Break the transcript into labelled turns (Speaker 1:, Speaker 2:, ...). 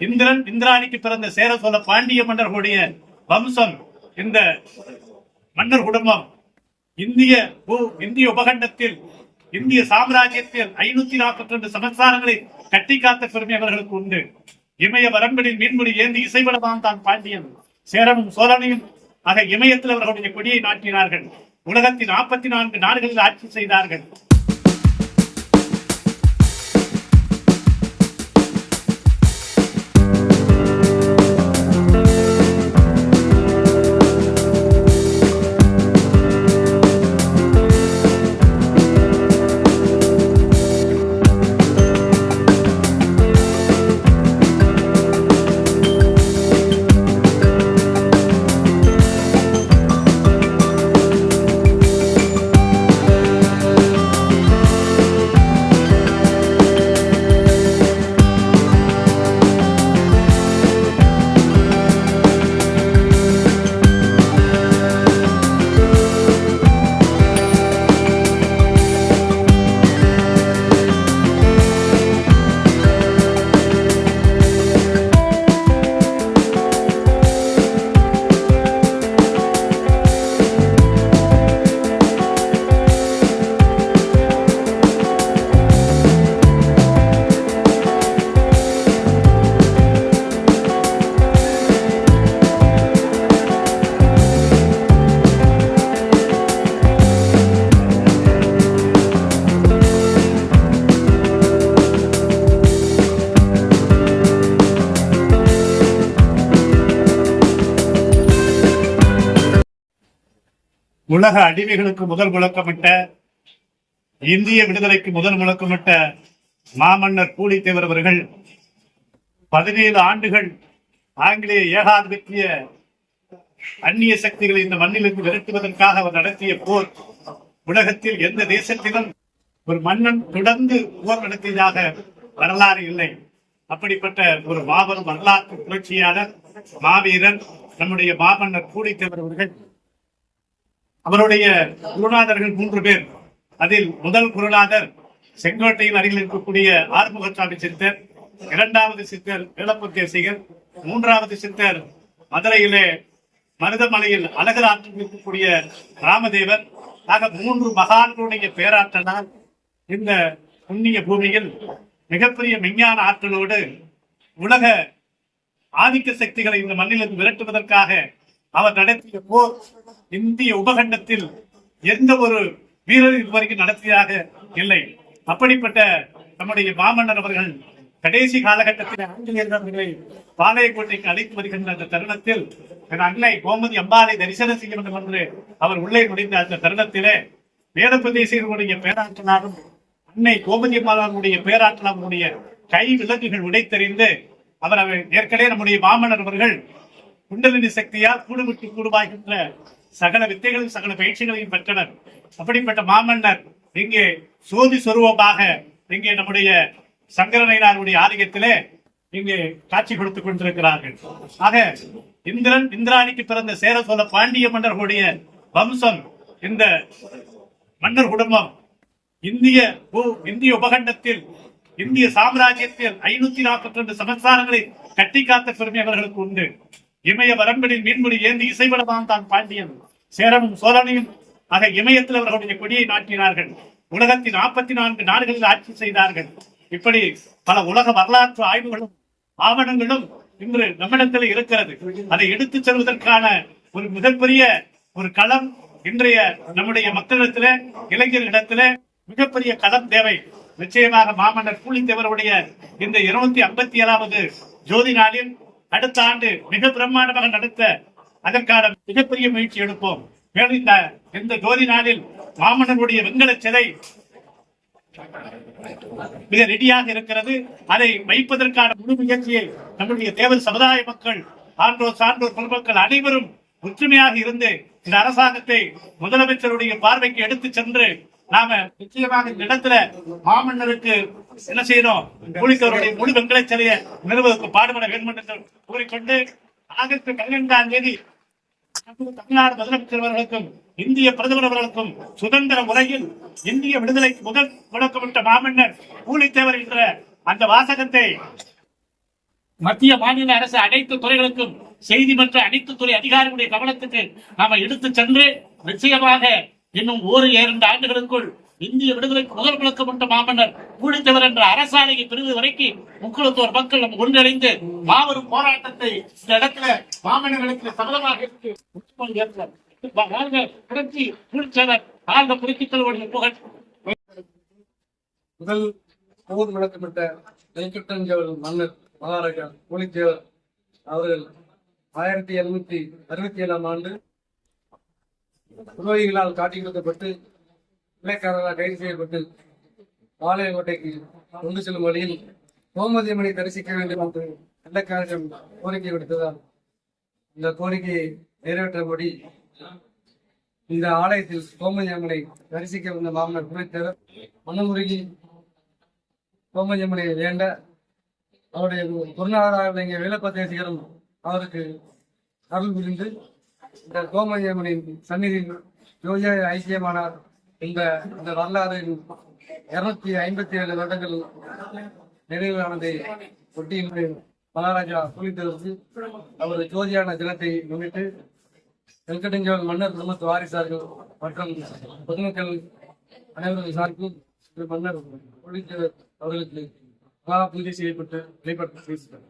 Speaker 1: இந்திரன் இந்திராணிக்கு பிறந்த சேர சோழ பாண்டிய மன்னர்களுடைய வம்சம். இந்த மன்னர் குடும்பம் இந்திய உபகண்டத்தில் இந்திய சாம்ராஜ்யத்தில் 542 சமஸ்தானங்களை கட்டி காத்த பெருமை அவர்களுக்கு உண்டு. இமய வரம்பினில் மீன்முடி ஏந்தி இசைவளதான் தான் பாண்டியன் சேரனும் சோழனையும் ஆக இமயத்தில் அவர்களுடைய கொடியை நாட்டினார்கள். உலகத்தின் 44 நாடுகளில் ஆட்சி செய்தார்கள். உலக அடிமைகளுக்கு முதல் முழக்கமிட்ட, இந்திய விடுதலைக்கு முதல் முழக்கமிட்ட மாமன்னர் பூலித்தேவர் அவர்கள் 17 ஆண்டுகள் ஆங்கிலேய ஏகாதிபத்திய அந்நிய சக்திகளை இந்த மண்ணிலிருந்து விரட்டுவதற்காக அவர் நடத்திய போர் உலகத்தில் எந்த தேசத்திலும் ஒரு மன்னன் தொடர்ந்து போர் நடத்தியதாக வரலாறு இல்லை. அப்படிப்பட்ட ஒரு மாபெரும் வரலாற்று புரட்சியாளர், மாவீரர் நம்முடைய மாமன்னர் பூலித்தேவர் அவர்கள். அவருடைய குருநாதர்கள் 3 பேர். அதில் முதல் குருநாதர் செங்கோட்டையில் அருகில் இருக்கக்கூடிய ஆறுமுகசாமி சித்தர், 2வது சித்தர் வேலப்பத்தேசிகர், 3வது சித்தர் மதுரையிலே மருதமலையில் அழகர் ஆற்றில் இருக்கக்கூடிய ராமதேவர். ஆக 3 மகான்களுடைய பேராற்றலால் இந்த புண்ணிய பூமியில் மிகப்பெரிய விஞ்ஞான ஆற்றலோடு உலக ஆதிக்க சக்திகளை இந்த மண்ணிலிருந்து விரட்டுவதற்காக அவர் நடத்திய போர் இந்திய உபகண்டத்தில் எந்த ஒரு வீரர் இதுவரைக்கும் நடத்தியதாக இல்லை. அப்படிப்பட்ட நம்முடைய மாமன்னர் அவர்கள் கடைசி காலகட்டத்தில் ஆங்கிலேயர்களை பாளையங்கோட்டைக்கு அழைத்து வருகின்ற அந்த தருணத்தில் என் அன்னை கோமதி அம்பாளை தரிசனம் செய்ய வேண்டும் என்று அவர் உள்ளே நுழைந்த அந்த தருணத்திலே வேதப்பிரதேசிகளுடைய பேராற்றலாலும் அன்னை கோமதி அம்பாளுடைய பேராற்றலாமுடைய கை விலங்குகள் உடைத்தெறிந்து அவர் ஏற்கனவே நம்முடைய மாமன்னர் அவர்கள் குண்டலினி சக்தியால் கூடுவிட்டு கூடுவாகின்ற சகல வித்தைகளும் சகல பயிற்சிகளையும் பெற்றனர். அப்படிப்பட்ட மாமன்னர் இங்கே சோதி சொருவமாக இங்கே நம்முடைய சங்கரனையாருடைய ஆலயத்திலே இங்கே காட்சி கொடுத்துக் கொண்டிருக்கிறார்கள். ஆக இந்திரன் இந்திராணிக்கு பிறந்த சேர சோழ பாண்டிய மன்னர்களுடைய வம்சம். இந்த மன்னர் குடும்பம் இந்திய உபகண்டத்தில் இந்திய சாம்ராஜ்யத்தில் 542 சமஸ்தானங்களை கட்டி காத்த பெருமை அவர்களுக்கு உண்டு. இமய வரம்பினில் மீன்முடி ஏந்தி இசைவளதான் தான் பாண்டியன் சேரனும் சோழனையும் ஆக இமயத்தில் அவர்களுடைய கொடியை நாட்டினார்கள். உலகத்தின் 44 நாடுகளில் ஆட்சி செய்தார்கள். இப்படி பல உலக வரலாற்று ஆய்வுகளும் ஆவணங்களும் இன்று நம்மிடத்தில் இருக்கிறது. அதை எடுத்துச் செல்வதற்கான ஒரு மிகப்பெரிய ஒரு களம் இன்றைய நம்முடைய மக்களிடத்தில, இளைஞர்களிடத்தில மிகப்பெரிய களம் தேவை. நிச்சயமாக மாமன்னர் பூலித்தேவருடைய இந்த 257வது ஜோதி நாளில் அடுத்த ஆண்டு மிக பிரம்மாண்டமாக நடத்த அதற்கான மிகப்பெரிய முயற்சி எடுப்போம். மேலும் இந்த ஜோதி நாளில் மாமன்னருடைய வெண்கல சிலை மிக ரெடியாக இருக்கிறது. அதை வைப்பதற்கான முழு முயற்சியை நம்முடைய தேவர் சமுதாய மக்கள், ஆன்றோர் சான்றோர் பொதுமக்கள் அனைவரும் ஒற்றுமையாக இருந்து இந்த அரசாங்கத்தை முதலமைச்சருடைய பார்வைக்கு எடுத்து சென்று நாம நிச்சயமாக இந்த இடத்துல மாமன்னருக்கு என்ன செய்யணும், பூலித்தேவருடைய முழு வெண்கல சிலையை நிறுவதற்கு பாடுபட வேண்டும் என்று கூறிக்கொண்டு ஆகஸ்ட் 12ஆம் தேதி தமிழ்நாடு முதலமைச்சர் அவர்களுக்கும் இந்திய பிரதமர் அவர்களுக்கும் சுதந்திர உலகில் இந்திய விடுதலைக்கு முதல் முழக்கமிட்ட மாமன்னர் பூலித்தேவர் என்ற அந்த வாசகத்தை மத்திய மாநில அரசு அனைத்து துறைகளுக்கும் செய்தி மன்ற அனைத்து துறை அதிகாரிகளுடைய கவனத்துக்கு நாம எடுத்து சென்று நிச்சயமாக இன்னும் 1-2 ஆண்டுகளுக்குள் இந்திய விடுதலைக்கு முதல் முழக்கமிட்ட மாமன்னர் பூலித்தேவர் என்ற அரசாணையை பெறுவது வரைக்கும் முக்குளத்தோர் மக்கள் நம்ம ஒன்றிணைந்து மாபெரும் போராட்டத்தை இந்த இடத்துல மாமன்னர்களுக்கு சபலமாக
Speaker 2: முதல் போர் முழக்கமிட்ட வெங்கடஞ்சோல் மன்னர் மகாராஜா பூலித்தேவர் அவர்கள் 1767ஆம் ஆண்டு துரோகிகளால் காட்டி கொடுக்கப்பட்டு இலக்காரர்களால் கைது செய்யப்பட்டு பாளையங்கோட்டைக்கு கொண்டு செல்லும் வழியில் கோமதியம்மனை தரிசிக்க வேண்டும் என்று வெள்ளைக்காரர்கள் கோரிக்கை விடுத்ததால் இந்த கோரிக்கையை நிறைவேற்றபடி இந்த ஆலயத்தில் கோமதியம்மனை தரிசிக்க வந்த மாமன்னர் பூலித்தேவர் மனமுருகி கோமதியம்மனை வேண்ட அவருடைய குருநாதராக விளங்கிய வீரபத்திரசிகரும் அவருக்கு அருள் புரிந்து இந்த கோமதியம்மனின் சந்நிதியில் ஜோதியாக ஐக்கியமானார். இந்த வரலாறு 257 வருடங்கள் நிறைவானதை ஒட்டி மகாராஜா பூலித்தேவருக்கு அவர் ஜோதியான தினத்தை முன்னிட்டு வெங்கடஞ்சோல் மன்னர் குடும்பத்து வாரிசார்கள் மற்றும் பொதுமக்கள் அனைவரும் சார்பில் மன்னர் பூலித்தேவர் அவர்களுக்கு மகா பூஜை செய்யப்பட்டு வழிபட்டு பேசினார்.